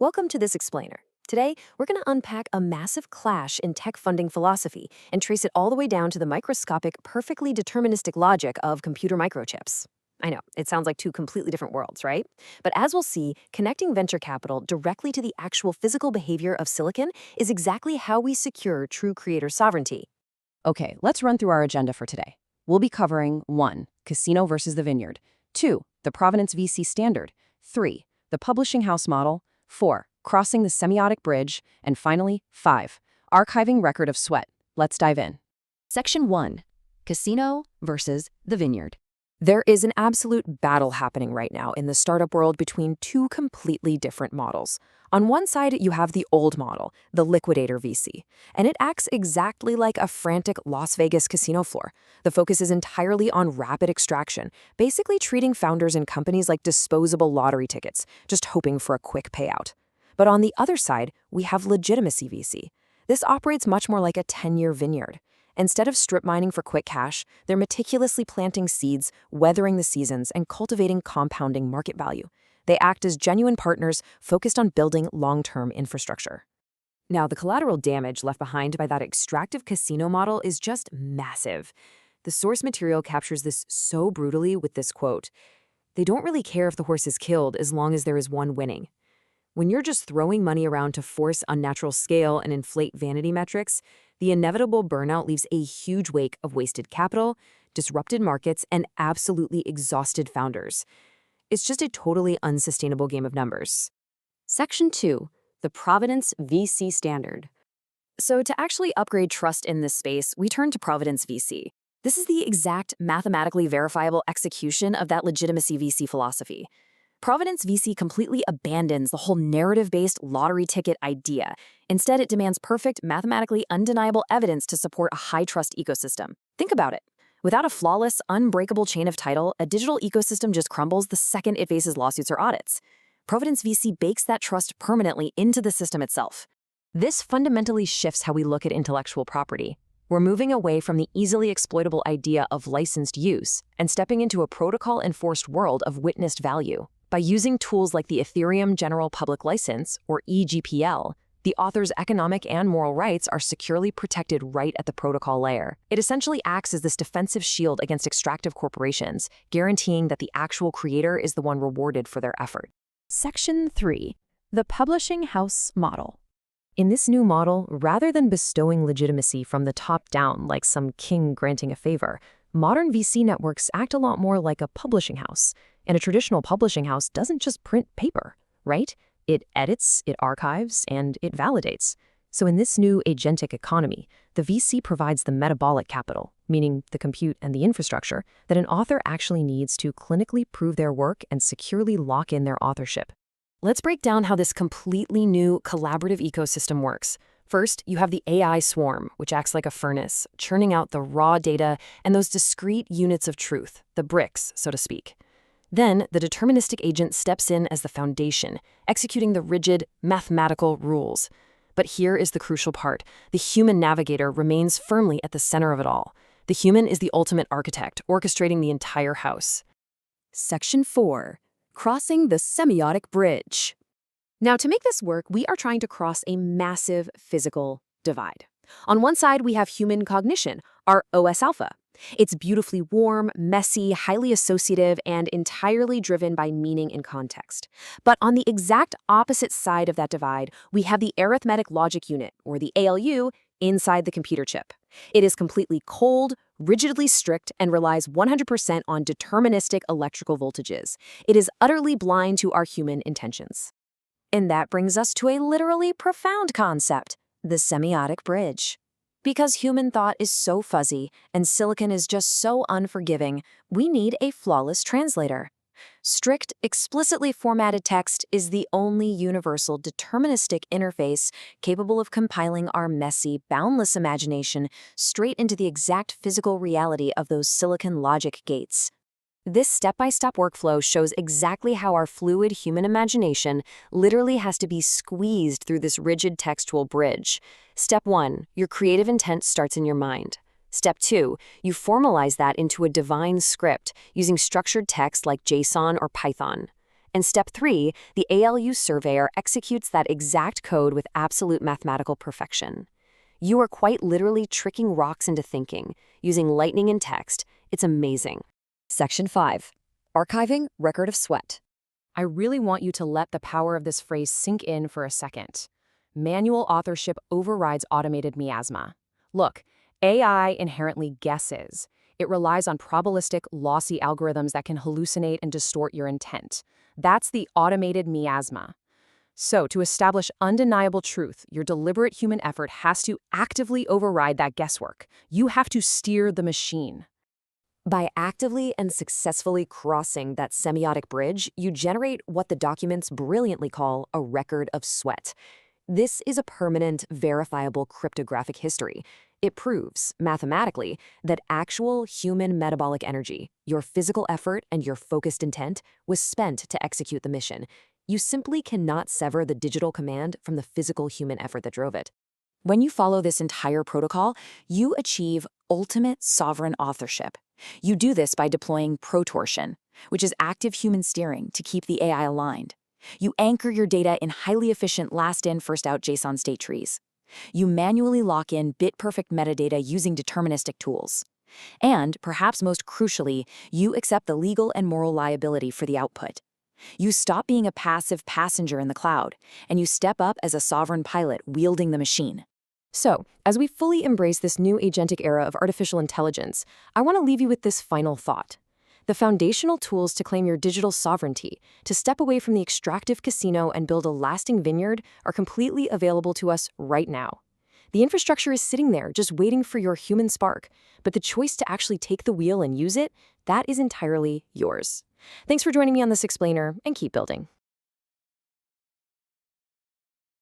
Welcome to this explainer. Today, we're going to unpack a massive clash in tech funding philosophy and trace it all the way down to the microscopic, perfectly deterministic logic of computer microchips. I know, it sounds like two completely different worlds, right? But as we'll see, connecting venture capital directly to the actual physical behavior of silicon is exactly how we secure true creator sovereignty. Okay, let's run through our agenda for today. We'll be covering 1. Casino versus the Vineyard. 2. The Provenance VC Standard. 3. The Publishing House Model. 4. Crossing the Semiotic Bridge. And finally, 5. Archiving Record of Sweat. Let's dive in. Section 1. Casino versus the Vineyard. There is an absolute battle happening right now in the startup world between two completely different models. On one side, you have the old model, the liquidator VC, and it acts exactly like a frantic Las Vegas casino floor. The focus is entirely on rapid extraction, basically treating founders and companies like disposable lottery tickets, just hoping for a quick payout. But on the other side, we have legitimacy VC. This operates much more like a 10-year vineyard. Instead of strip mining for quick cash, they're meticulously planting seeds, weathering the seasons, and cultivating compounding market value. They act as genuine partners focused on building long-term infrastructure. Now, the collateral damage left behind by that extractive casino model is just massive. The source material captures this so brutally with this quote: "They don't really care if the horse is killed as long as there is one winning." When you're just throwing money around to force unnatural scale and inflate vanity metrics, the inevitable burnout leaves a huge wake of wasted capital, disrupted markets, and absolutely exhausted founders. It's just a totally unsustainable game of numbers. Section 2. The Provenance VC Standard. So to actually upgrade trust in this space, we turn to Provenance VC. This is the exact mathematically verifiable execution of that legitimacy VC philosophy. Provenance VC completely abandons the whole narrative-based lottery ticket idea. Instead, it demands perfect, mathematically undeniable evidence to support a high-trust ecosystem. Think about it. Without a flawless, unbreakable chain of title, a digital ecosystem just crumbles the second it faces lawsuits or audits. Provenance VC bakes that trust permanently into the system itself. This fundamentally shifts how we look at intellectual property. We're moving away from the easily exploitable idea of licensed use and stepping into a protocol-enforced world of witnessed value. By using tools like the Ethereum General Public License, or eGPL, the author's economic and moral rights are securely protected right at the protocol layer. It essentially acts as this defensive shield against extractive corporations, guaranteeing that the actual creator is the one rewarded for their effort. Section 3. The Publishing House Model. In this new model, rather than bestowing legitimacy from the top down like some king granting a favor, modern VC networks act a lot more like a publishing house. And a traditional publishing house doesn't just print paper, right? It edits, it archives, and it validates. So in this new agentic economy, the VC provides the metabolic capital, meaning the compute and the infrastructure, that an author actually needs to clinically prove their work and securely lock in their authorship. Let's break down how this completely new collaborative ecosystem works. First, you have the AI swarm, which acts like a furnace, churning out the raw data and those discrete units of truth, the bricks, so to speak. Then, the deterministic agent steps in as the foundation, executing the rigid, mathematical rules. But here is the crucial part. The human navigator remains firmly at the center of it all. The human is the ultimate architect, orchestrating the entire house. Section 4. Crossing the Semiotic Bridge. Now, to make this work, we are trying to cross a massive physical divide. On one side, we have human cognition, our OS alpha. It's beautifully warm, messy, highly associative, and entirely driven by meaning and context. But on the exact opposite side of that divide, we have the arithmetic logic unit, or the ALU, inside the computer chip. It is completely cold, rigidly strict, and relies 100% on deterministic electrical voltages. It is utterly blind to our human intentions. And that brings us to a literally profound concept, the semiotic bridge. Because human thought is so fuzzy and silicon is just so unforgiving, we need a flawless translator. Strict, explicitly formatted text is the only universal deterministic interface capable of compiling our messy, boundless imagination straight into the exact physical reality of those silicon logic gates. This step-by-step workflow shows exactly how our fluid human imagination literally has to be squeezed through this rigid textual bridge. Step 1, your creative intent starts in your mind. Step 2, you formalize that into a divine script using structured text like JSON or Python. And step 3, the ALU surveyor executes that exact code with absolute mathematical perfection. You are quite literally tricking rocks into thinking, using lightning in text. It's amazing. Section 5. Archiving record of sweat. I really want you to let the power of this phrase sink in for a second. Manual authorship overrides automated miasma. Look, AI inherently guesses. It relies on probabilistic, lossy algorithms that can hallucinate and distort your intent. That's the automated miasma. So, to establish undeniable truth, your deliberate human effort has to actively override that guesswork. You have to steer the machine. By actively and successfully crossing that semiotic bridge, you generate what the documents brilliantly call a record of sweat. This is a permanent, verifiable cryptographic history. It proves, mathematically, that actual human metabolic energy, your physical effort and your focused intent, was spent to execute the mission. You simply cannot sever the digital command from the physical human effort that drove it. When you follow this entire protocol, you achieve ultimate sovereign authorship. You do this by deploying protortion, which is active human steering to keep the AI aligned. You anchor your data in highly efficient last-in, first-out JSON state trees. You manually lock in bit-perfect metadata using deterministic tools. And, perhaps most crucially, you accept the legal and moral liability for the output. You stop being a passive passenger in the cloud, and you step up as a sovereign pilot wielding the machine. So, as we fully embrace this new agentic era of artificial intelligence, I want to leave you with this final thought. The foundational tools to claim your digital sovereignty, to step away from the extractive casino and build a lasting vineyard, are completely available to us right now. The infrastructure is sitting there, just waiting for your human spark, but the choice to actually take the wheel and use it, that is entirely yours. Thanks for joining me on this explainer, and keep building.